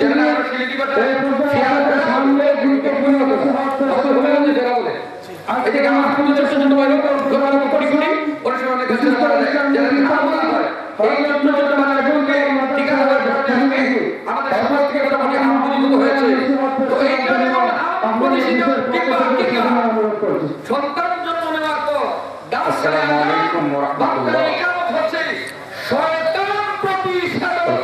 যারা আমরা সিলেটি করতে সামনে গুরুত্বপূর্ণ কথা বলে এদিকে আমার পুরো ছোট ভাই লোক কোটি কোটি ওর সঙ্গে কাছে করা যায় যারা নাম বলা হয় এই ছোট ছোট বাচ্চাগুলোকে টিকা দেওয়ার জন্য আমাদের সমাজ থেকে মোটামুটি আমদানিগত হয়েছে তো এই জন্য প্রতিষ্ঠিত কিংবা সন্তান জন্ম নেওয়ার পর আসসালামু আলাইকুম ওয়া রাহমাতুল্লাহ হচ্ছে শয়তান প্রতিষ্ঠাতা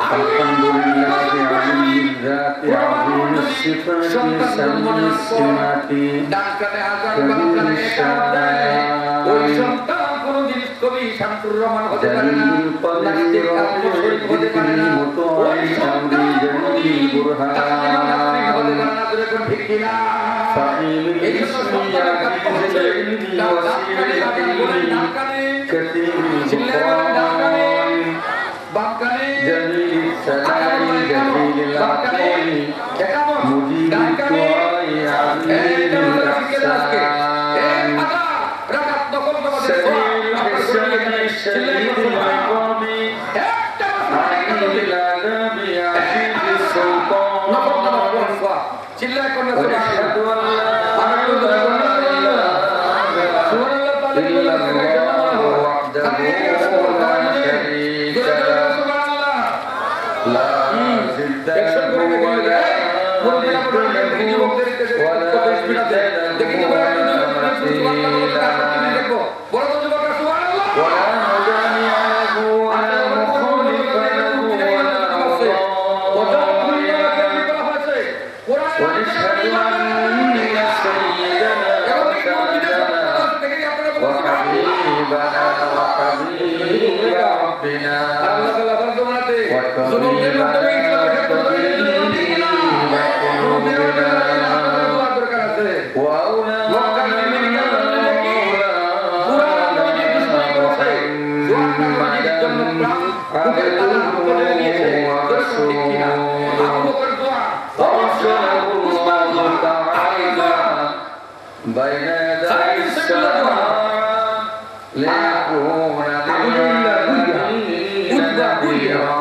আলহামদুলিল্লাহ আলিম যাতি আযীম সিফাতি সামি সিমাতি ডাক্তারে আজান বাংলায় একাদায় ওই সন্তান কোনদিন কবি শামসুর রহমান হতে পারে না নাস্তিক আব্দুল শরীফ হতে পারে না ওই সন্তান কোনদিন বুরহান নাস্তিক হতে পারে না ধরে কোন ঠিক কিনা এই সন্তান হচ্ছে ডাক্তারে আজান বলে ডাক্তারে চিল্লায় ডাক্তারে বাক্কানে জলিল সালাই জলিল আলাকুল মুজিব তুআই আমিন রাসান রাকাত দখল করতে শহীদ মাকামি আইল আলামি আজিজ সুলতান চিল্লায় কোন আশহাদু আল্লা ইল্লাল্লাহু ওয়াহদাহু লা শারীকা লা জিদ্দা بين يدي السماء ليكون للعالمين نذيرا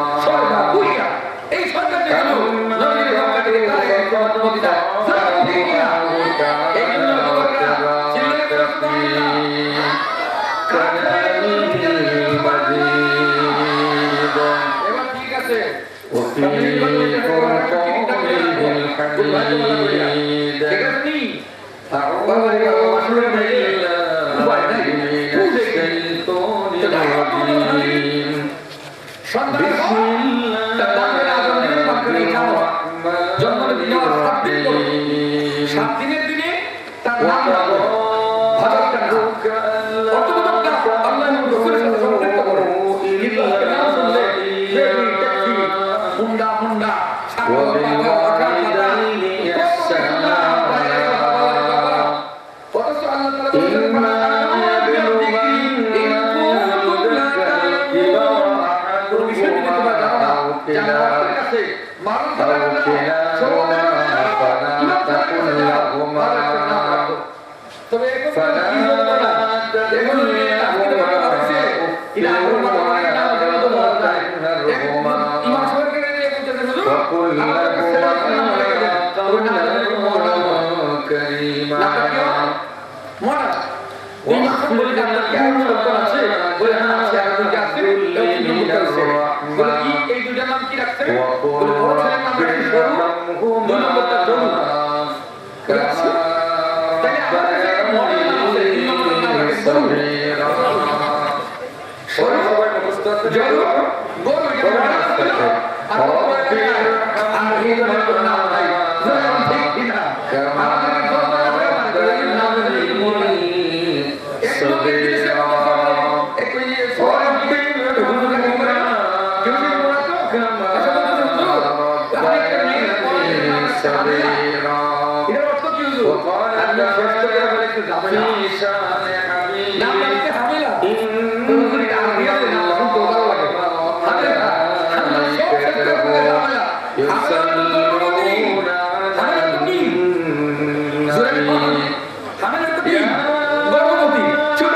গর্ভবতী ছোট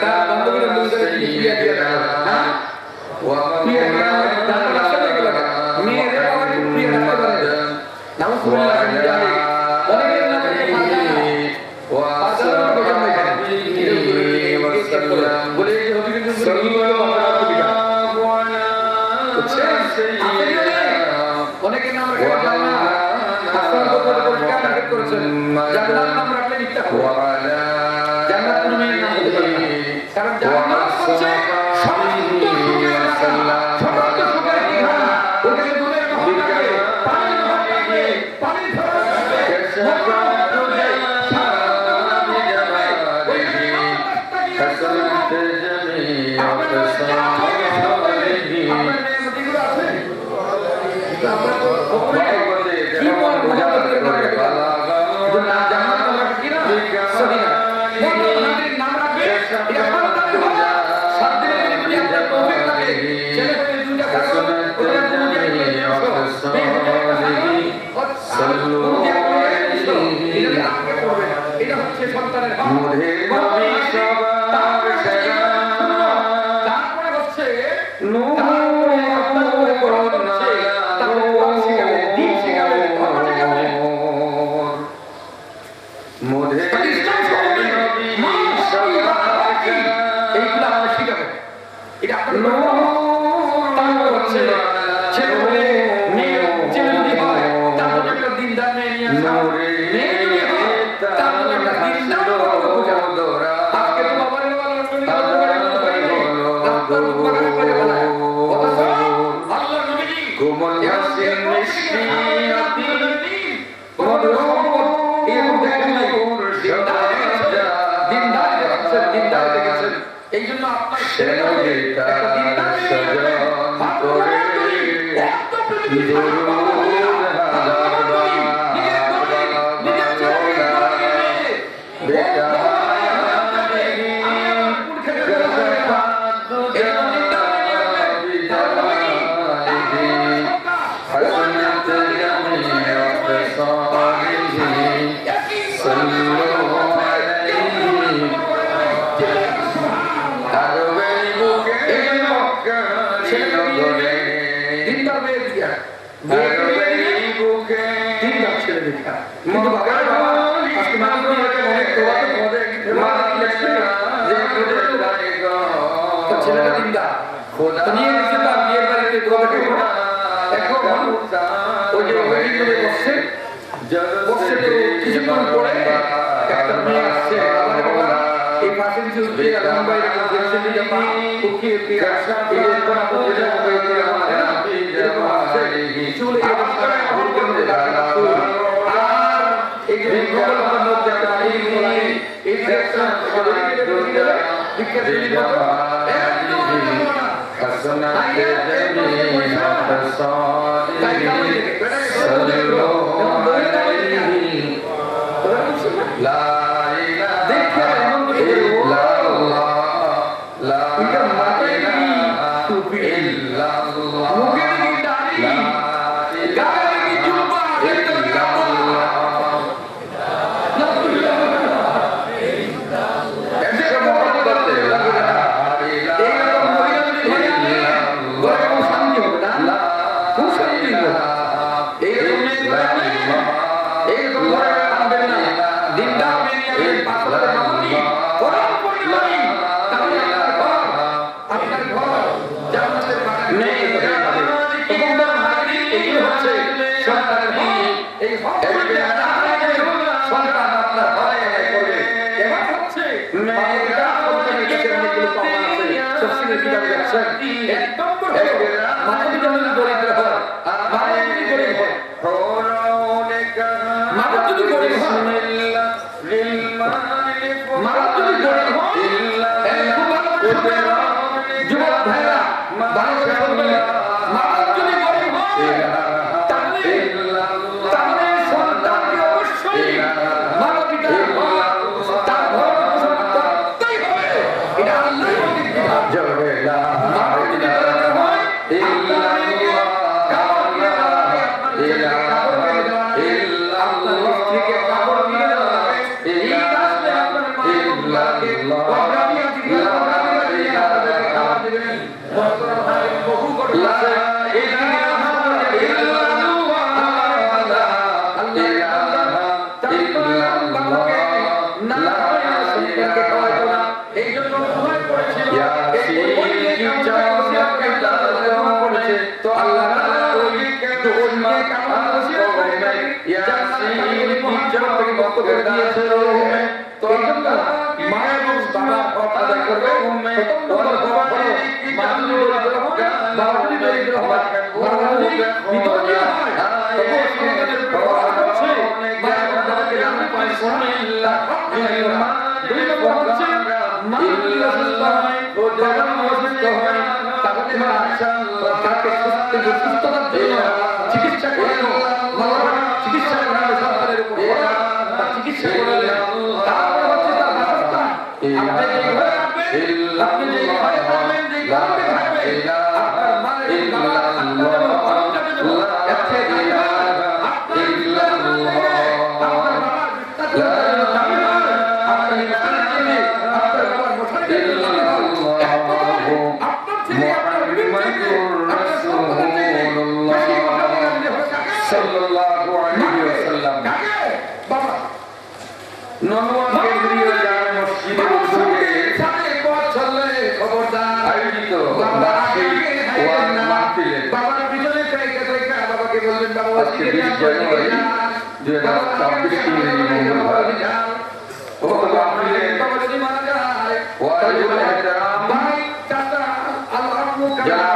তার বান্ধবীরা বলতে বিয়ে দিয়ে রাখা হ্যাঁ বিয়ে তার রাস্তা থেকে লাগা মেয়েদের আবার বিয়ে রাখতে পারে নাউজুবিল্লাহ মিন যালিক অনেকের নামে বলে যে হবি কিন্তু অনেকের নাম রাখা না আসল কথা পরিষ্কার নাকি করেছেন জান্নাত নাম রাখলে মিথ্যা হবে জান্নাত কোনো মেয়ের নাম হতে পারে না কারণ জান্নাত হচ্ছে সমস্ত সুখের জায়গা সমস্ত সুখের ঠিকানা ওখানে দুধের মহল থাকে পানির মহল থাকে পানির ঝরনা এটা হচ্ছে সন্তানের তারপরে হচ্ছে এই জন্য আপনার ছেলেটা দিনটা নিয়ে গেছে তার বিয়ের বাড়িতে এখন ওই যে ওয়েডিং করে বসছে বসছে তো কিছুক্ষণ পরে একটা মেয়ে আসছে এই পাশে কিছু লম্বাই উকিয়ে La সন্তানকে খাওয়াইতো না, এই জন্য ভয় করেছিল। তো আল্লাহ তাআলা ওইকে কেমন ওসিয়ত করে দেয়, থেকে বক্তব্য দিয়েছিল। তো এই জন্য মা এবং বাবা হক আদায় করবে। প্রথম নম্বর হক হলো মা যদি দরিদ্র হয়, বাবা যদি দরিদ্র হয়, বাবা যদি বিধর্মীয় হয়, তবুও সন্তানের প্রভাব হচ্ছে মা এবং বাবাকে লালন পালন করা। দুই নম্বর হচ্ছে মা যদি অসুস্থ হয়, বাবা যদি অসুস্থ হয়, তাহলে মা তাকে সুস্থতার জন্য চিকিৎসা করানো, চিকিৎসা করানো সন্তানের উপর তার চিকিৎসা করালে। তারপরে হচ্ছে তার বাসস্থান। আপনি যে ঘরে থাকবেন, আপনি যে ঘরে থাকবেন, যে ঘরে থাকবেন, আপনার মা এবং বাবা আপনার জন্য পরমটা জন্য যাচ্ছে আপনার বাবার বিস্তার জন্য দাবি হয়, আপনার মশারির জন্য, আপনার বাবার মশারির জন্য দাবি হয়। আপনার ছেলে আপনার বিরুদ্ধে আপনার সন্তানের জন্য বেশি কথা বলে যদি হয় কাকে? সাল্লাল্লাহু আলাইহি ওয়াসাল্লাম কাকে? বাবা। নওয়াজ কেন্দ্রীয় জামে মসজিদে উদ্যোগে সাথে পথ চললে খবরদার আয়োজিত বার্ষিক ওয়াজ মাহফিলে বাবার পিছনে কাইকা কাইকা বাবাকে বলবেন বাবা আজকে 20 জানুয়ারি 2026 ইংরেজি মঙ্গলবার ও মাহফিলে বাবা যদি মারা যায় ওয়াজিবুল ইহতিরাম ভাই চাচা আল্লাহ আপনাকে যারা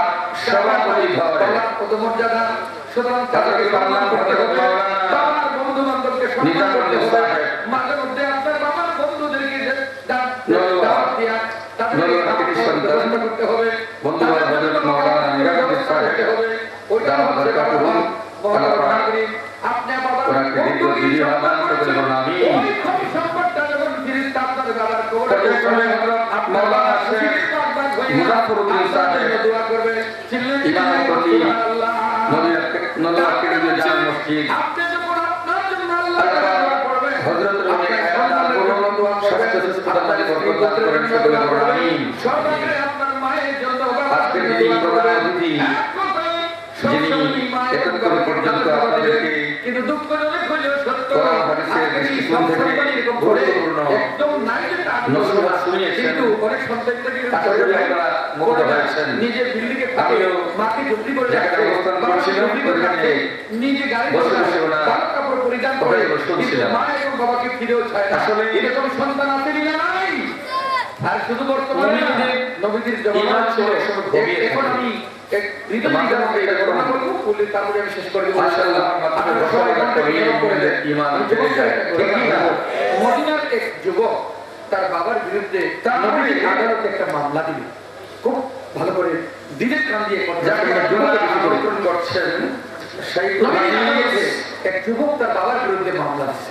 সভাপতি ধরে কত মর্যাদা সুতরাং তাদেরকে সম্মান করতে হবে। বাবার বন্ধু বান্ধবকে সম্মান করতে হবে। মাঝে মধ্যে আপনার বাবার বন্ধুদেরকে দাওয়াত দিয়া তাদেরকে ব্যবস্থা করতে হবে। বন্ধু হযরত মাওলানা নিরাপদ সাহেব দাওয়াত দরকার করুন। আপনি বাবার ওনাকে দীর্ঘজীবী আদান করতে আমি ওই খবর সম্পদটা যখন ফিরিস্তা আপনার বাবার কবরে পর্যায়ক্রমে হযরত মাওলানা শেখ মুজাফফরউদ্দিন সাহেব দোয়া করবে ইমাম কতি নলিয়া কেন্দ্রীয় জামে মসজিদ আপনি যখন আপনার জন্য আল্লাহর দোয়া করবেন হযরত রবি খায়দার করুন স্বাস্থ্য সুস্থতা দান বরকত দান করেন সকলে বলেন আমিন। সর্বদাই আপনার মায়ের জন্য আজকে যিনি প্রধান অতিথি যিনি এতক্ষণ পর্যন্ত আপনাদেরকে কিন্তু দুঃখজনক হলেও সত্য কোরআন হাদিসের দৃষ্টিকোণ থেকে গুরুত্বপূর্ণ একদম নাই যেটা নসিহত শুনিয়েছেন। কিন্তু অনেক সন্তান থেকে আশা করি আপনারা মুগ্ধ হয়েছেন। নিজে বিল্ডিংয়ে থাকে আমিও মাকে জলদি করে জায়গায় অবস্থান করছিলাম, ওখানে নিজে গাড়ি বসে বসে ওরা ভালো কাপড় পরিধান করে ওটাই শুনছিলাম। কিন্তু মা এবং বাবাকে ফিরেও চায় না। আসলে এরকম সন্তান আছে না নাই? আর শুধু বর্তমানে নবীদের ইমান জমানা ছিল। অনেক সময় ঘুমিয়ে এখন থাকে। আমি এক হৃদয় বিদারকে এটা ঘটনা বলবো, বলে তারপরে আমি শেষ করে দেবো। মাশাআল্লাহ, আপনারা সবাই মনটা নিয়োগ করে দেন। ইমান আমি থেকে যায়। ঠিক ঠিক না? না? মদিনার এক যুবক তার বাবার বিরুদ্ধে নবীর আদালতে একটা মামলা দিল। খুব ভালো করে দিনের কান দিয়ে কথা যাকে যুবক আমন্ত্রণ করছেন সেই নবীর আদালতে এক যুবক তার বাবার বিরুদ্ধে মামলা দিচ্ছে।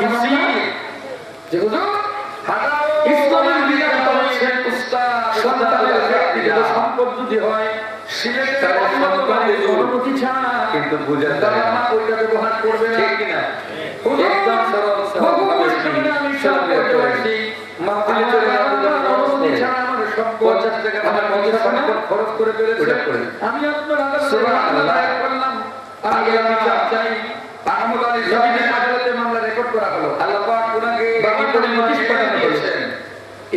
কি মামলা? যে হুজুর ইসলামের বিধান হচ্ছেন উস্তাদ সন্তানের ব্যক্তিগত সম্পদ যদি হয় সিলেটের অনুমতি অনুমতি ছাড়া কিন্তু বুঝেন বাবা মা ওইটা ব্যবহার করবে না। ঠিক কিনা? একদম ভগবানের সামনে আমি সম্পদ করেছি মাহফিলে চলে অনুমতি ছাড়া আমার সম্পদ 50 টাকা আমার মধ্যে সম্পদ খরচ করে ফেলেছে। ওটা করে। আমি আপনার আদালতে সুবহানাল্লাহ। মামলা করলাম। আগে আমি চাই আহমদ আলী সাহেবের আদালতে মামলা রেকর্ড করা হলো। আল্লাহ পাক ওনাকে বাবা করে নোটিশ পাঠানো হয়েছে। দিয়েছেন।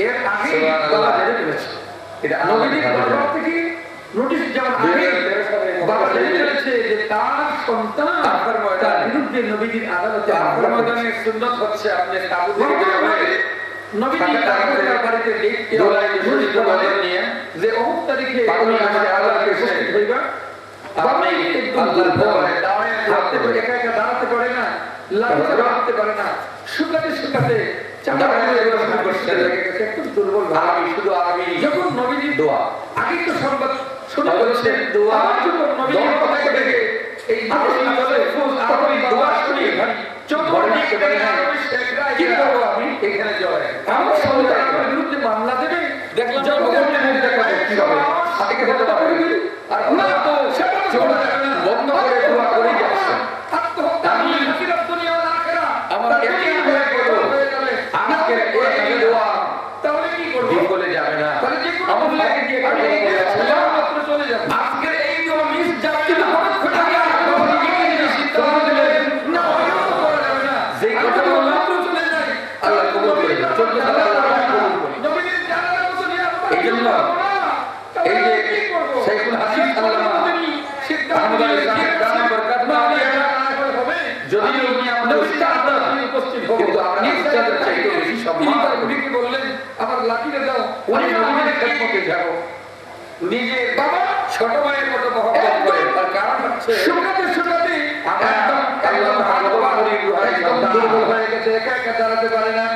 এর আগে সুবহানাল্লাহ। বাবা জেনে ফেলেছে। এটা নবীদের আমাদের দরবার থেকে নোটিশ যাওয়ার আগে 2013 সালে বাবা জেনে ফেলেছে যে তার সন্তান আখের ময়দানে তার বিরুদ্ধে নবীদের আদালতে আখের মামলা করেছে। ময়দানের সুন্নাত হচ্ছে আপনি তাবু থেকে বের হয়ে নবীজি তার বাড়িতে ডেকে দোলাই দোষী বদল নিয়ে যে অমুক তারিখে পাগল আপনি আল্লাহকে উপস্থিত হইবা। বাবা একদম আল্লাহর দুর্বল। ভয়ে দাওয়ায় হাঁটতে পারে, একা একা দাঁড়াতে পারে না, লাগাতে হাঁটতে পারে না, শুকাতে শুকাতে চামড়া দাঁড়াতে পুড়ে শুরু করছে। একদম দুর্বল ভাব। আরবি শুধু আরবি যখন নবীজি দোয়া আগে তো সংবাদ শুনে বলছেন বলছেন দোয়া আমার যখন নবীজির দোয়া কথা থেকে থেকে এই মানুষই চলে আরবি দোয়া শুনি চোখ বড় বড় দেখতে পারে না। কি করবো আমি এখানে জয় আমার সন্তান আমার বিরুদ্ধে মামলা দেবে দেখলাম যখন মুখ দেখাবো কি হবে হাতে কথা করে দিল আর না তো সেটা চলে যাবে না বন্ধ করে দোয়া করে যাচ্ছে। আত্মহত্যা আমি হাসিরাত দুনিয়া ওয়াল আখিরা আমার একই হয়ে গেল। আজকের এই দোয়া তাহলে কি করব বিফলে যাবে না। তাহলে যে কোনো আমার ভুলে ভাইকে দিয়ে আমি কথা বলে যাচ্ছে। মাত্র চলে যাব আজকের এই দোয়া মিস যাবে কিন্তু না। পরক্ষণ আগে আপনি নিজে সিদ্ধান্ত নিলেন না ওইরকম করা যাবে না যে আমি কথা যদি বললাম, মাত্র চলে যাই আল্লাহ কবুল করে নেন। জন্য এই যে শেখুল হাসিব আল্লামা আহমদ আলী সাহেব দান বরকাতুল্লাহ আলাইহি যদি উনি আমাদের উস্তাদ উপস্থিত হন কিন্তু আমরা উস্তাদের চাইতে বেশি সম্মান করি কি বললেন আমার লাঠিতে দাও উনি আমাদের খেদমতে যাব নিজে বাবা ছোট ভাইয়ের মতো মহব্বত করে তার কারণ হচ্ছে শুকাতে শুকাতে একদম আল্লাহ ভগবান করি একদম দুর্বল হয়ে গেছে একা একা দাঁড়াতে পারে না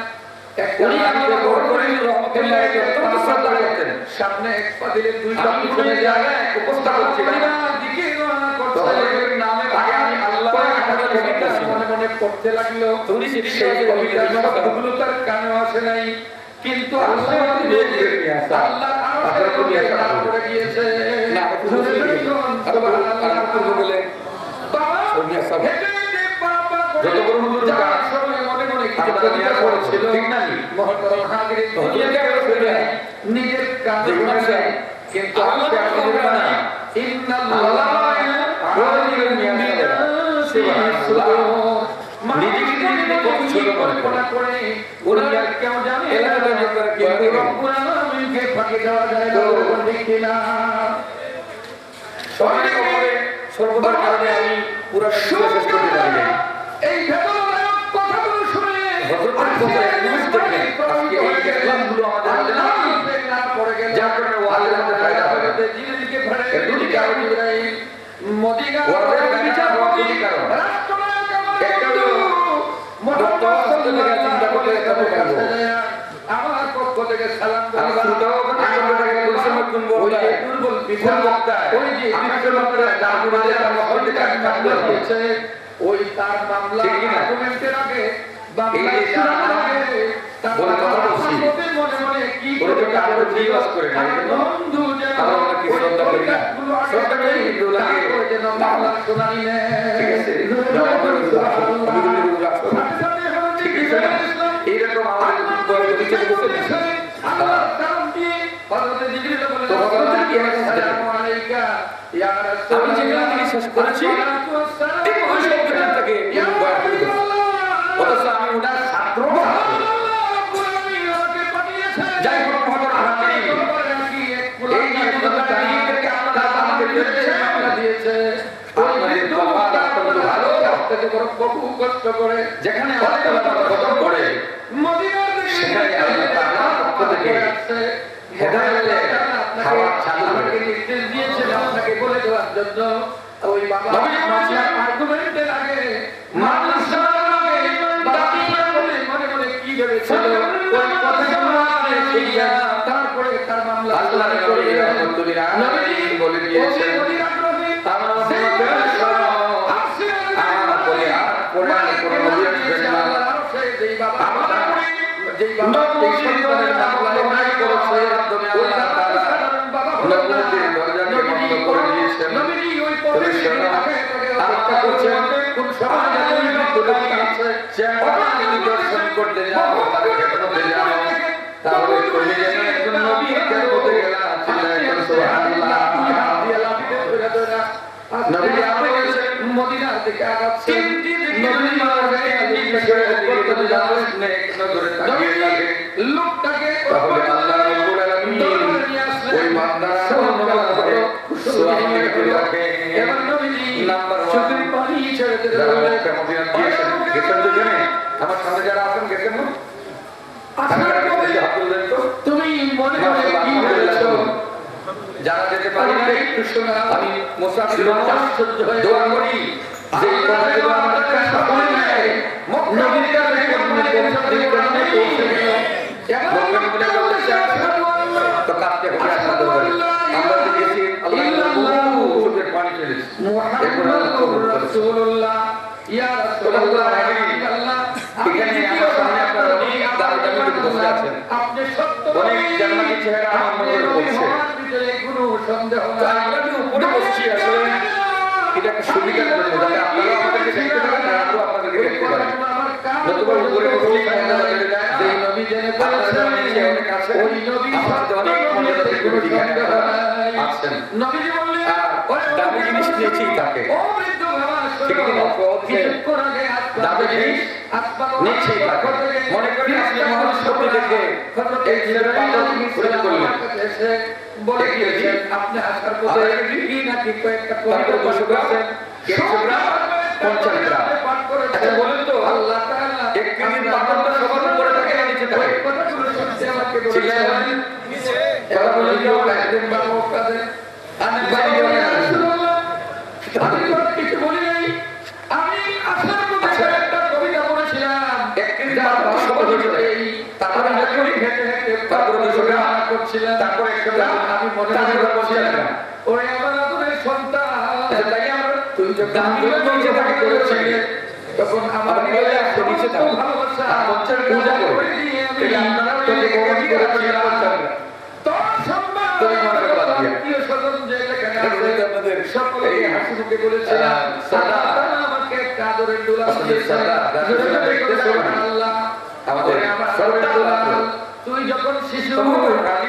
উনি আল্লাহ গৌর করেন রহমতুল্লাহ অত্যন্ত শ্রদ্ধা করতেন সামনে এক পা দিলে দুই পা পিছনে যায় উপস্থিত হচ্ছে না দিকে রওনা করতে নামে আগে আমি আল্লাহ মনে মনে পড়তে লাগলো উনি সেই কবিতার শব্দগুলো তার কানে আসে নাই কিন্তু আল্লাহ আল্লাহ আপনারা তো নিয়ে আসা করে দিয়েছে না সুবহানাল্লাহ বলে বাবা সোনিয়া সাহেব যত বড় হুজুর কাজ সময় মনে মনে কিছু কবিতা পড়ছিল ঠিক না মহতরম হাজিরিন দুনিয়াকে করে নিজের কাজ করে কিন্তু আল্লাহ করে না ইন্নাল্লাহ ওয়ালিউল মুমিনিন নিজেকে নিজে কত ছোট করে ওরা কেউ জানে এলাকা করে কিন্তু রব্বুল আলামিনকে ফাঁকি দেওয়া যায় না ঠিক না সবাই করে সর্বদার কারণে আমি পুরো শেষ করতে পারি এই ভেতরনায়ক কথাগুলো শুনে হযরতের কথা একদমই দেখেন আজকে এই ক্লাসগুলো আমাদের মধ্যে না পড়ে গেল যার কারণে ওয়াজের মধ্যে ফায়দা হবে জিলকে ভরে দুটি কারণ ইব্রাহিম মদিনা ওয়াজের বিচার দুটি কারণ রাষ্ট্রনায়ক একটা হলো মুহাম্মদ সাল্লাল্লাহু আলাইহি চিন্তা করতে একটা বলবো আমার পক্ষ থেকে সালাম দিলাম সুদাও থেকে পরিশ্রম করব ওই দুর্বল বিফল বক্তা ওই যে বিফল বক্তা দারুবাদে তার মধ্যে কাজ করছে ওই তার মামলা আর্গুমেন্টের আগে বাংলা শুনানোর আগে তার কথা বলছি মনে মনে কি করে কারো জিজ্ঞাস করে না বন্ধু যেন আমরা কি শ্রদ্ধা করি না শ্রদ্ধা করি কিন্তু লাগে যেন মামলা শুনানি নে ঠিক আছে ঠিক আছে এইরকম আমাদের পরিচয় বলতে আল্লাহ নাম দিয়ে হযরত জিবরিল বলেন আসসালামু আলাইকা ইয়া রাসূল আমি যেগুলো থেকে শেষ করেছি ঠিক ওই শব্দটা থেকে অথচ আমি ওটা ছাত্র যাই হোক মহতরম হাজিরিন এই নিয়তটা নিয়েদেরকে আমরা আমাদের দিয়েছে আমাদের বাবা অত্যন্ত ভালো থেকে বড় বহু কষ্ট করে যেখানে আল্লাহ খতম করে মদিনার দিকে সেখানে আল্লাহ তাআলা পক্ষ থেকে হেদায়েতের হাওয়া চালু করে নির্দেশ দিয়েছেন আপনাকে বলে দেওয়ার জন্য ওই বাবা মামলা আর্গুমেন্টের আগে মামলা শোনানোর আগে দাবি করে মনে মনে কি ভেবেছিল ওই কথাগুলো শুনিয়া তারপরে তার মামলা আল্লাহর নবী রাহমাতুল্লাহ নবী বলে দিয়েছেন আমার করতে যাও তাদের খেদমতে যাও তাহলে তুমি যেন একজন নবীর খেদমতে গেলা সুবহানাল্লাহ নবী বলেছে মদিনার দিকে আগাচ্ছে নবী মারবে দিকে যাবে নেক নজরে তাকিয়ে থাকে লোকটাকে তাহলে আল্লাহ রাব্বুল আলামিন ওই বান্দার সামনে সুবহানাল্লাহ করে রাখে এবার নবীজি নাম্বার 1 চোখের পানি ছেড়ে দিতে বলে মদিনা দিয়েছেন গেছেন তো জানেন আমার সামনে যারা আছেন গেছেন না আসার পরে তুমি মনে মনে কি বলেছো যারা যেতে পারি না একটু শোনা আমি মুসাফির দোয়া করি যে কথাগুলো আমাদের কাছে মনে নাই নবীর কাছে পৌঁছে গেল এখন বলে বলছে তো কাঁদতে হবে আমরা তো গেছি আল্লাহ চোখের পানি ফেলেছি মুহাম্মদুর রাসূলুল্লাহ ইয়া রাসূলুল্লাহ আল্লাহ এখানে আমার সামনে আপনারা অনেক দাঁড়িয়ে বসে আছেন আপনি সত্য অনেক জান্নাতি চেহারা আমার মনে পড়ছে কোনো সন্দেহ নাই আমরা উপরে বসছি আসলে এটা একটা সুবিধার জন্য যাতে আপনারা আমাদেরকে দেখতে পারেন আর আমরা আপনাদেরকে দেখতে পারি নতুবা উপরে বসলেই মজা লাগে যে নবী জেনে বলেছেন অনেক কাছে ওই নবী সাথে অনেক মনে থেকে কোনো সন্দেহ নাই আছেন নবীজি বললেন দামি জিনিস নিয়েছি তাকে ও বৃদ্ধ বাবা ঠিক কিছুক্ষণ আগে দামি জিনিস নিয়েছি তাকে মনে করি আপনি মহান শক্তি দেখে এই ছেলের পাতা তিনি ঘুরে করলেন এসে বলে গিয়েছেন আপনি আসার পথে কি নাকি কয়েকটা কবিতা পাঠ করেছেন কেশবরা 50 গ্রাম পাঠ করেছেন বলেন তো আল্লাহ তাআলা এক কেজি পাথরটা সবার উপরে থাকে না নিচে থাকে কথাগুলো শুনতে আমাকে বলেছেন এবার বলে দিও একদিন বা মক্কাতে আমি বাইরে রাসূলুল্লাহ আমি কিছু বলি নাই আমি আসার পথে একটা কবিতা পড়েছিলাম এক কেজি পাথর সবার উপরে তারপরে আমি হেঁটে হেঁটে তারপরে দুশোটা করছিলাম তারপরে একটা আমি মনে মনে বলছিলাম ওরে আমার আদরের সন্তান তাই আমরা তুই যখন নিচে থাকে করেছিলি তখন আমার গলে আসতে নিচে থাকো ভালোবাসা পঞ্চাশ পূজা করে এই আপনারা তোকে কমেন্ট করে পঞ্চাশ তোর সম্মান তোর মনে বাদ দিয়া প্রিয় স্বজন যে এখানে আছে আপনাদের সকলে হাসিমুখে বলেছিলাম সাদা আমাকে একটা আদরের দোলা দিয়েছেন সুবহানাল্লাহ আমাদের সর্বদা তুই যখন শিশু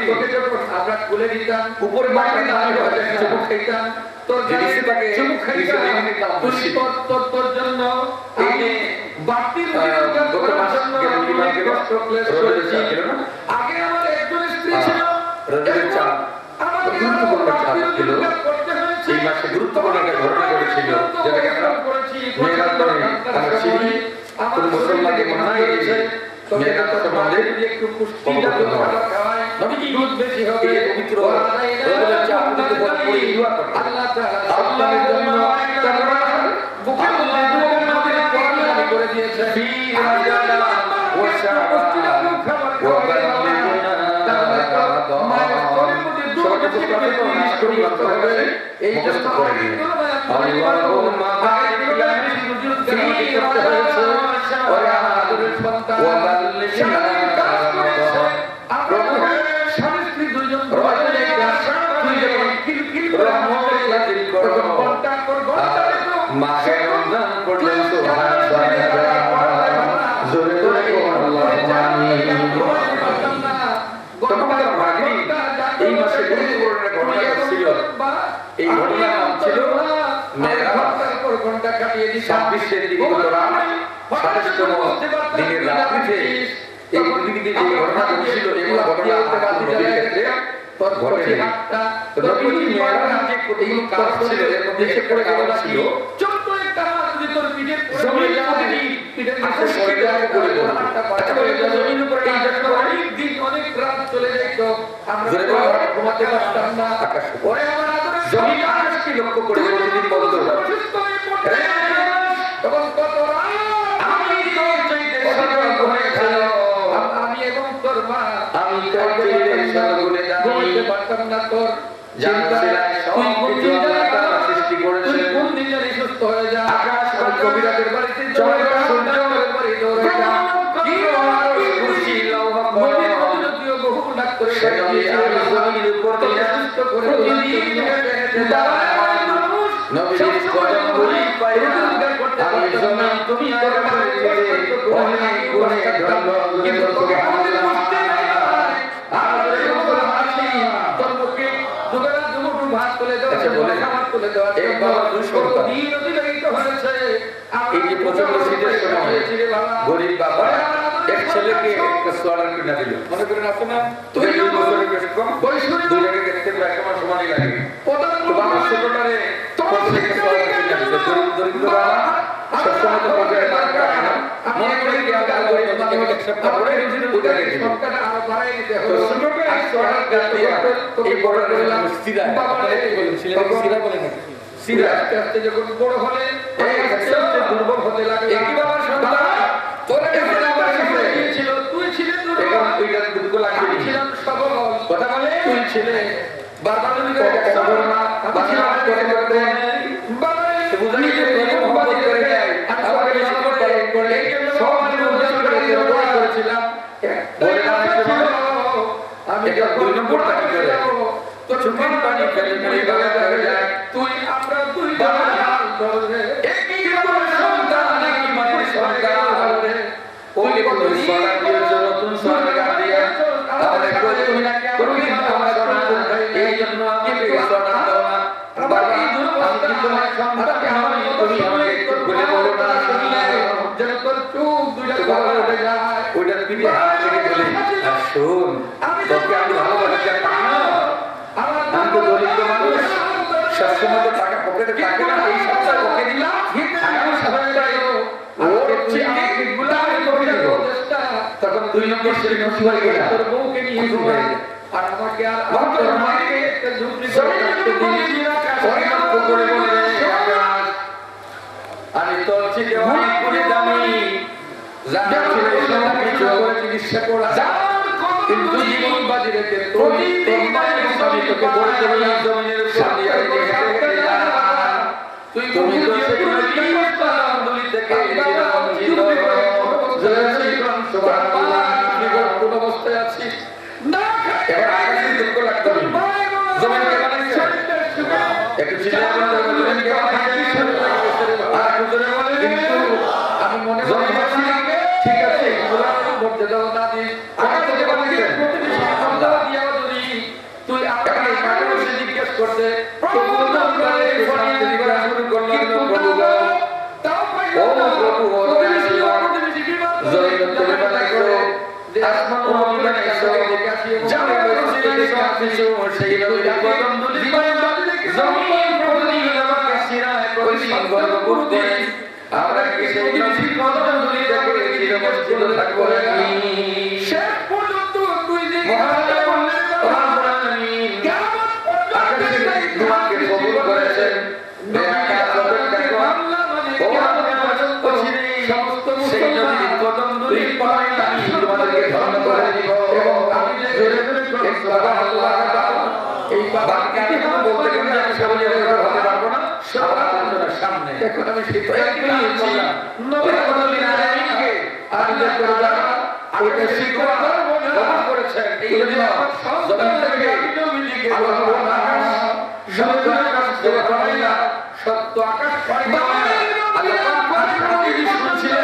তোকে যখন আমরা কোলে দিতাম উপরে মাটি দাঁড়িয়ে হয়ে চুমুক খাইতাম তোর জিনিসে তাকে চুমুক খাইতাম তুই তোর জন্য এই বাতিল করার জন্য অনেক কষ্ট ক্লেশ করেছি আগে আমার একজন স্ত্রী ছিল রজনীর চাঁদ গুরুত্বপূর্ণ চাঁদ ছিল এই মাসে গুরুত্বপূর্ণ একটা ঘটনা ঘটেছিল যেটাকে আমরা মেয়েরাজ করে আমরা চিনি কোন মুসলমানকে মনে হয় যে মেয়েরা সম্বন্ধে একটু পুষ্টি জাতীয় খাবার খাওয়ায় নবীজি দুধ বেশি হবে পবিত্র রজনীর চাঁদ দিতে বলে দোয়া করতে আল্লাহ তাআলা আল্লাহর জন্য তারপর বুকের মধ্যে দুধের মধ্যে পড়াশোনা করে দিয়েছে ফি রাজালা ওয়া শাআবা ওয়া বালিগুনা এই জন্য করে দিয়ে আল্লাহুম্মা বারিক লানা ফি রাজালা ওয়া আদুর সন্তান ওয়া বাল্লিগনা প্রভু স্বামী স্ত্রী দুইজন রজনী তুই যখন কিলকিল রহমতের নাজিল করো ঘন্টা পর ঘন্টা মাহে রমজান পর্যন্ত জোরে জোরে আল্লাহুম্মা আমিন তোমার ভাগ্নি এই মাসে গুরুত্বপূর্ণ ঘটনা ছিল এই ঘটনার নাম ছিল মেরাজ পর ঘন্টা কাটিয়ে দি 26 দিন রাত 27তম দিনের রাত্রিতে এই পৃথিবীতে যে ঘটনা ঘটেছিল এই ঘটনা নবীর ক্ষেত্রে ঘটে তো নবীজি মেরাজ যে কতগুলো কাজ ছিল এর মধ্যে একটা কাজ ছিল ছোট্ট একটা ভিতর পিঠের জমির মধ্যে পিঠের নিচে পড়ে যাওয়া করে বলা আচ্ছা বলে জমির উপরে এই জন্য অনেক দিন অনেক রাত চলে যেত আমরা ঘুমাতে পারতাম না পরে আমার আদরের জমির আকাশকে লক্ষ্য করে প্রতিদিন বলতো তখন কত রাত আমি তোর চাইতে সতর্ক হয়ে গেল আমি এবং তোর মা আমি তোর চাইতে সতর্ক ঘুমাতে পারতাম না তোর জানছিলাম সব কিছু আল্লাহ তাআলা সৃষ্টি করেছেন তুই কোন দিন জানি সুস্থ হয়ে যা আকাশ আর কবিরাতের বাড়িতে চলে যা সূর্যের বাড়ি দৌড়ে যা কি খুশি লওহা মনের মধ্যে তুই বহু ডাক করে আমি জমির উপর দিয়ে সুস্থ করে প্রতিদিন নবীর কদম ধরে পায়ে আমি জমিন তুমি তোর করে অনেক গুণে ধন্য কিন্তু তোকে আমাদের বুঝতে নাই আমাদের উপর হাসি তোর মুখে দুবেলা দুমুঠো ভাত তুলে দেওয়া বলে খাবার তুলে দেওয়া এক বাবা 200 দিন অতিবাহিত হয়েছে এই যে প্রচন্ড শীতের সময় গরিব বাবা এক ছেলেকে একটা সোয়াটার কিনে দিল মনে করেন আপনি না তুমি 2 বছরের বেশি কম দুজনকে দেখতে প্রায় সমান সমানই লাগে তো বাবা ছোটটারে তোমার থেকে সোয়াটার কিনে দিল দরিদ্র বাবা সবসময় তো পকেটে টাকা রাখে না মনে করে কি আগে গরিব বাবাকে এক সপ্তাহ পরে উঠে রেখে সবটা আরো বাড়াই দিতে হবে ছোটকে সোয়াটার দিয়ে এই বড়টা সিরা আপনারা কি বলেন সিরা বলেন নাকি সিরা আস্তে আস্তে যখন বড় হলে আস্তে আস্তে দুর্বল হতে লাগে একই বাবার সন্তান তোর কাছে আমার কাছে ছিল তুই ছিলে এখন তুইটা দুঃখ লাগবে ছিলাম সবল কথা বলে তুই ছিলে বারবার তুমি সবল না বাবা করে করতে বাবা বুঝাই যে মোহাম্মদ করে যায় আমাকে বেশি করে সব মানুষ করে দোয়া করেছিলাম বলে না আমি এটা 2 নম্বরটা কি করে তো চোখের পানি ফেলে মরে যায় তুই আমরা দুই বাবা ধরে একই বাবার সন্তান একই মায়ের সন্তান ওই কোন সোনা দিয়ে নতুন সোনা দিয়ে আমাদের কই তুমি না করবি আমার সোনা এই জন্য আমি সোনা দাও না বাবা আমি কি তোমার সন্তানকে আমি তুমি আমাকে বলে বলো না শুনলে যেন তোর চোখ দুইটা ভালো হয়ে যায় ওইটার পিঠে হাত রেখে বলে শোন, তোকে আমি ভালোবাসতে পারি না। আমি তো দরিদ্র মানুষ, সবসময় তো টাকা পকেটে থাকে না, এই সপ্তাহে পকে দিলাম, আগামী সপ্তাহে ওর চিঠি আমি তোকে দেব। তখন 2 নম্বর শ্রেণী নসি হয়ে গেল, তোর বউকে নিয়ে ঘুরে আর আমাকে আর তোর মাকে একটা ঝুপড়ি করে রাখতে দিলি, ওই লক্ষ্য করে বলে আকাশ, আমি তোর থেকে অনেক করে দামি, যা ছিল সব কিছু করে চিকিৎসা করা, কিন্তু জীবন বাজি রেখে তোর মায়ের স্বামী তোকে বলে দেবে এই জমিনের উপর দিয়ে হেঁটে হেঁটে যা। তুমি তো সেগুলো কি করতাম আন্দোলন থেকে চিরবঞ্চিত, কোন অবস্থায় আছি না, এবার আকাশে দুঃখ লাগতো জমিন কে বানাইছে, একটু চিন্তা করতে হবে জমিন কে বানাইছে, আর হুজুরে বলে কিন্তু আমি মনে করি ঠিক আছে, মরতে দাও না দিই, আকাশে কে বানাইছে প্রতিবেশী আল্লাহ দিয়া যদি তুই আমাকে কাগজে জিজ্ঞেস করতে প্রভু নাম করে ফোনে দিবা শুরু করলো প্রভু তাও পাই ও প্রভু ও প্রতিবেশী কি বাত জমিন তুলে বানাইছো, আসমান ও বানাইছো, জানো দেখে আসিছো সেই নবীর কদম দুলি জমিন প্রতিদিন আমাকে সিরায় প্রতিদিন গর্ব করতে, আমরা কি সেই নবীর কদম দুলি দেখে চিরবঞ্চিত থাকবো নাকি? শেষ পর্যন্ত তুই যে মহারাজা বললেন রব্বুল আলামিন আকাশ থেকে তোমাকে কবুল করেছেন, নেকা আদর দেখো ও আমার পছন্দ সমস্ত সেই নবীর কদম দুলি পাই আমি তোমাদেরকে ধন্য করে দিব, এবং আমি যে জোরে জোরে সুবহানাল্লাহ এই বাক্যটি আমি বলতে গেলে আমি সবাই হতে পারবো না, সব আলোচনার সামনে এখন আমি সিদ্ধান্ত নিয়েছি নবী রব্বুল আলামিনকে আমি যে করলাম ওইটা শিক্ষা কবুল করেছেন, এই জন্য জমিন থেকে আল্লাহ আকাশ সত্য আকাশ দেওয়া করাইলা, সত্য আকাশ করাইলা আল্লাহ আকাশ নবী শুনছিল,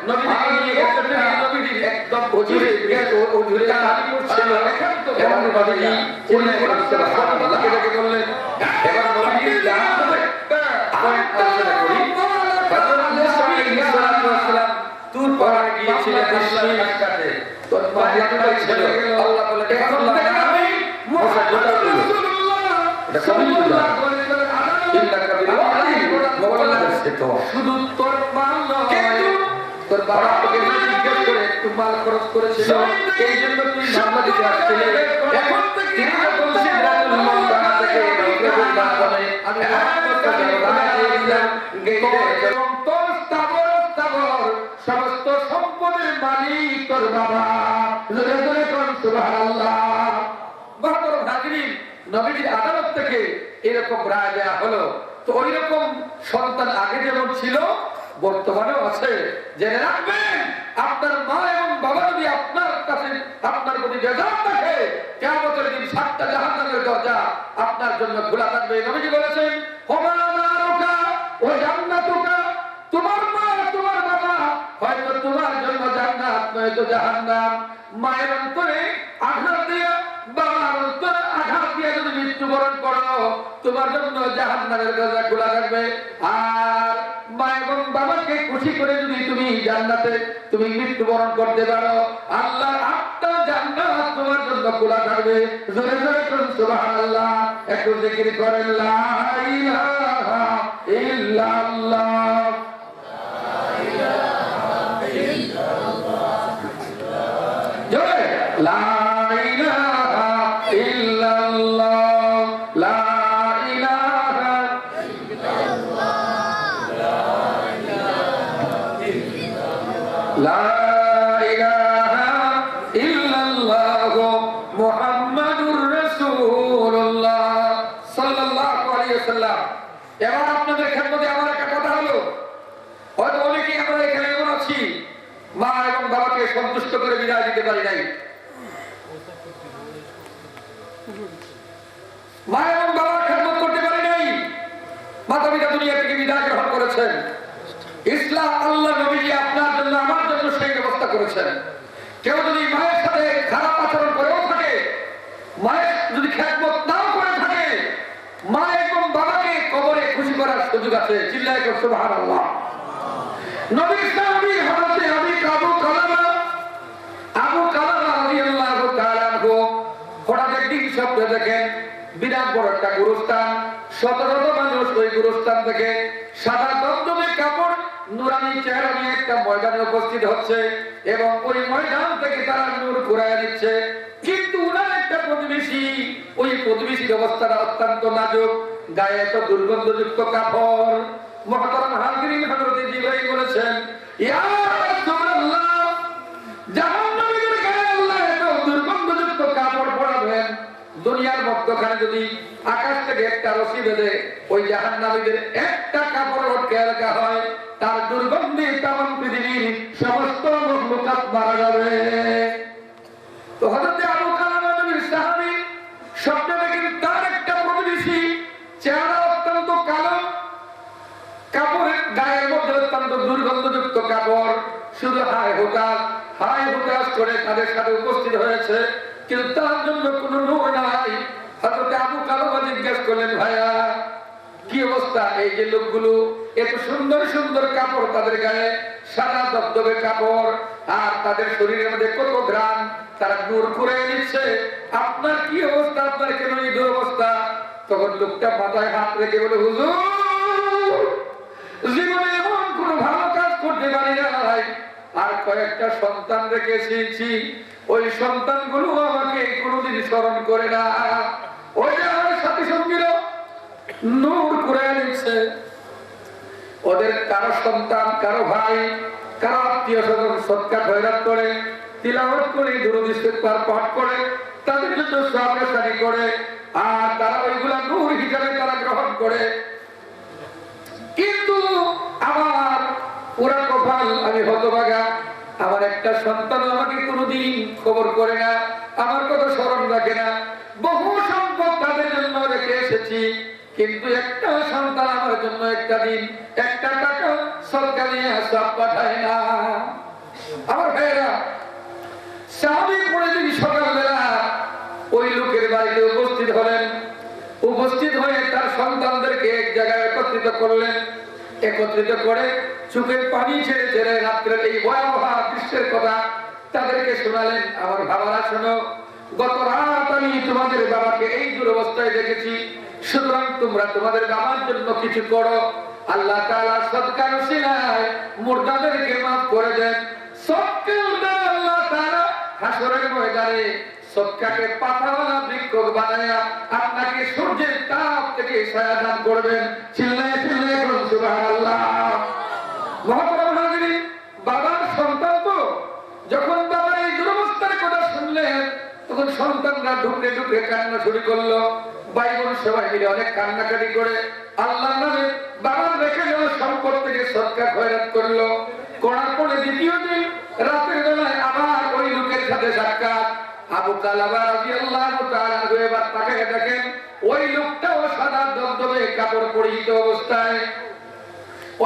নবী নিয়ে গেছেন নবীর একদম হুজুরে হুজুরে দাবি করছিল এমন ভাবে উনি সুবহানাল্লাহকে ডেকে বললেন, এবার নবীর দান একটা আলোচনা করি। হযরত মুসা আলাইহিস সালাম তুর পাহাড়ে গিয়েছিলেন আল্লাহর কাছে, তো মায়াটা ছিল আল্লাহ বলে এখন থেকে আমি মুসা জোড়া দিল, এটা সবই বুঝা ইন্নাকা বিল-ওয়াদি মুকাল্লাফ, শুধু তোর মাল নয় তোর বাবা তোকে জিজ্ঞেস করে একটু মাল খরচ করেছিল, এই জন্য তুই মামলা দিতে আসছিলি, এখন তিনি যখন সিদ্ধাতুল মুনতাহা থেকে নবীর দান করে আমি একটা জায়গা দিয়ে দিলাম গেইটে, এবং তোর স্থাবর সমস্ত সম্পদের মালিক তোর বাবা, জোরে জোরে কোন সুবহানাল্লাহ। বাহাদুর হাজরিন, নবীর আদালত থেকে এরকম রায় দেয়া হলো, তো ওই রকম সন্তান আগে যেমন ছিল বর্তমানেও আছে, জেনে রাখবেন আপনার মা এবং বাবা যদি আপনার কাছে আপনার প্রতি বেজার থাকে, কিয়ামতের দিন 7টা জাহান্নামের দরজা আপনার জন্য খোলা থাকবে। নবীজি বলেছেন ওমা নারুকা ও জান্নাতুকা, তোমার মা তোমার বাবা হয়তো তোমার জন্য জান্নাত নয়তো জাহান্নাম। মায়ের অন্তরে আঘাত দিয়ে বাবার অন্তরে আঘাত দিয়ে যদি মৃত্যুবরণ করো তোমার জন্য জাহান্নামের দরজা খোলা থাকবে, আর মা এবং বাবাকে খুশি করে যদি তুমি জান্নাতে তুমি মৃত্যুবরণ করতে পারো আল্লাহর 8টা জান্নাত তোমার জন্য খোলা থাকবে। জোরে জোরে করুন সুবহানাল্লাহ, একটু জিকির করেন লা ইলাহা ইল্লাল্লাহ। জোরে লা ইলাহা ইল্লাল্লাহ, লা ইলাহা লা ইলাহা ইল্লাল্লাহ মুহাম্মাদুর রাসূলুল্লাহ সাল্লাল্লাহু আলাইহি ওয়াসাল্লাম। এবার আপনাদের খেদমতে আমার একটা কথা হলো, হয়তো অনেকেই আমরা এখানে এমন আছি মা এবং বাবাকে সন্তুষ্ট করে বিদায় দিতে পারি নাই, মা এবং বাবার খেদমত করতে পারি নাই, মাতা পিতা দুনিয়া থেকে বিদায় গ্রহণ করেছেন। ইসলাম আল্লাহ নবীজি আপনার জন্য আমার জন্য সেই ব্যবস্থা করেছেন। কেউ যদি মায়ের সাথে খারাপ আচরণ করেও থাকে, মায়ের যদি খেদমত নাও করে থাকে, মা এবং বাবাকে কবরে খুশি করার সুযোগ আছে। চিল্লায় কর সুবহানাল্লাহ। নবীর সাহাবী হযরত আবু কালামা রাদিয়াল্লাহু স্বপ্নে দেখেন বিরাট বড় একটা গুরুস্থান, শত শত মানুষ ওই গুরুস্থান থেকে সাদা দমদমে কাপড় নুরানি চেহারা নিয়ে একটা ময়দানে উপস্থিত হচ্ছে এবং ওই ময়দান থেকে তারা নূর কুড়ায় দিচ্ছে। কিন্তু উনার একটা প্রতিবেশী, ওই প্রতিবেশীর অবস্থাটা অত্যন্ত নাজুক, গায়ে এত দুর্গন্ধযুক্ত কাপড়। মুহতারাম হাজিরিন, হযরত জিবরাইল বলেছেন, ইয়া রাসূলুল্লাহ, জাহান্নামীদের গায়ে আল্লাহ এত দুর্গন্ধযুক্ত কাপড় পরাবেন, দুনিয়ার মধ্যখানে যদি আকাশ থেকে একটা রশি বেঁধে ওই জাহান্নামীদের একটা কাপড় লটকে রাখা হয়, তার দুর্গন্ধে তামাম পৃথিবীর সমস্ত মখলুকাত মারা যাবে। তো হযরত আবু কালামা নবীর সাহাবী স্বপ্নে দেখেন তার একটা প্রতিবেশী, চেহারা অত্যন্ত কালো, কাপড়ের গায়ের মধ্যে অত্যন্ত দুর্গন্ধযুক্ত কাপড়, শুধু হায় হুতাশ করে তাদের সাথে উপস্থিত হয়েছে, কিন্তু তার জন্য কোনো নূর নাই। হযরত আবু কালামা জিজ্ঞেস করলেন, ভাইয়া কি অবস্থা? এই যে লোকগুলো এত সুন্দর সুন্দর কাপড় তাদের গায়ে, সাদা দবদবে কাপড়, আর তাদের শরীরের মধ্যে কত ঘ্রাণ, তারা নূর করে নিচ্ছে, আপনার কি অবস্থা? আপনার কেন এই দুরবস্থা? তখন লোকটা মাথায় হাত রেখে বলে, হুজুর, জীবনে এমন কোন ভালো কাজ করতে পারি নাই, আর কয়েকটা সন্তান রেখে এসেছি, ওই সন্তানগুলো আমাকে কোনোদিন স্মরণ করে না। ওই যে আমার সাথী সঙ্গীরা নূর করে নিচ্ছে, ওদের কারো সন্তান, কারো ভাই, কারো আত্মীয় স্বজন সৎকার খয়রাত করে, তিলাওয়াত করে, দুরূদ ইস্তিগফার পাঠ করে, তাদের জন্য সওয়াব-ই করে, আর তারা ওইগুলা নূর হিসেবে তারা গ্রহণ করে। কিন্তু আমার পুরা কপাল, আমি হতভাগা, আমার একটা সন্তান আমাকে কোনোদিন খবর করে না, আমার কথা স্মরণ রাখে না। বহু সম্পদ তাদের জন্য রেখে এসেছি, কিন্তু একটা সন্তান আমার জন্য একটা দিন একটা টাকা সরকার নিয়ে সব পাঠায় না। আমার ভাইয়েরা, স্বাভাবিক পরে দিন সকালবেলা ওই লোকের বাড়িতে উপস্থিত হলেন, উপস্থিত হয়ে তার সন্তানদেরকে এক জায়গায় একত্রিত করলেন, একত্রিত করে চোখের পানি ছেড়ে ছেড়ে রাত্রের এই ভয়াবহ দৃশ্যের কথা তাদেরকে শোনালেন। আমার বাবারা শোনো, গত রাত আমি তোমাদের বাবাকে এই দুরবস্থায় দেখেছি, সুতরাং তোমরা তোমাদের বাবার জন্য কিছু করো। আল্লাহ তাআলা সদকার উসিলায় মুর্দাদেরকে মাফ করে দেন। সদকা আল্লাহ তাআলা হাসরের ময়দানে সদকাকে পাতাওয়ালা বৃক্ষ বানায়া আপনাকে সূর্যের তাপ থেকে ছায়া দান করবেন। চিল্লায়ে চিল্লায়ে বলুন সুবহানাল্লাহ। মুহতারাম হাজিরিন, বাবার সন্তান তো যখন বাবার এই দুরবস্থার কথা শুনলেন, তখন সন্তানরা ঢুকে ঢুকে কান্না শুরু করলো। ভাই বোন সবাই মিলে অনেক কান্নাকাটি করে আল্লাহর নামে বাবার রেখে যাওয়া সম্পদ থেকে সদকা খয়রাত করলো। করার পরে দ্বিতীয় দিন রাতের বেলায় আবার ওই লোকের সাথে সাক্ষাৎ। আবু কালাবা রাদিয়াল্লাহু তাআলা এবার তাকে দেখেন, ওই লোকটাও সাদা দবদবে কাপড় পরিহিত অবস্থায়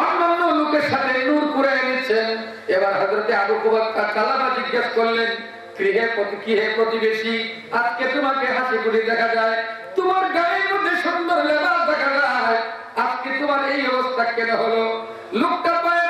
অন্যান্য লোকের সাথে নূর করে এনেছেন। এবার হযরতে আবু কালাবা জিজ্ঞেস করলেন, কি হে প্রতিবেশী, আজকে তোমাকে হাসি খুশি দেখা যায়, তোমার গায়ের মধ্যে সুন্দর লেবাস দেখা যায়, আজকে তোমার এই অবস্থা কেন হলো? লোকটা পায়ে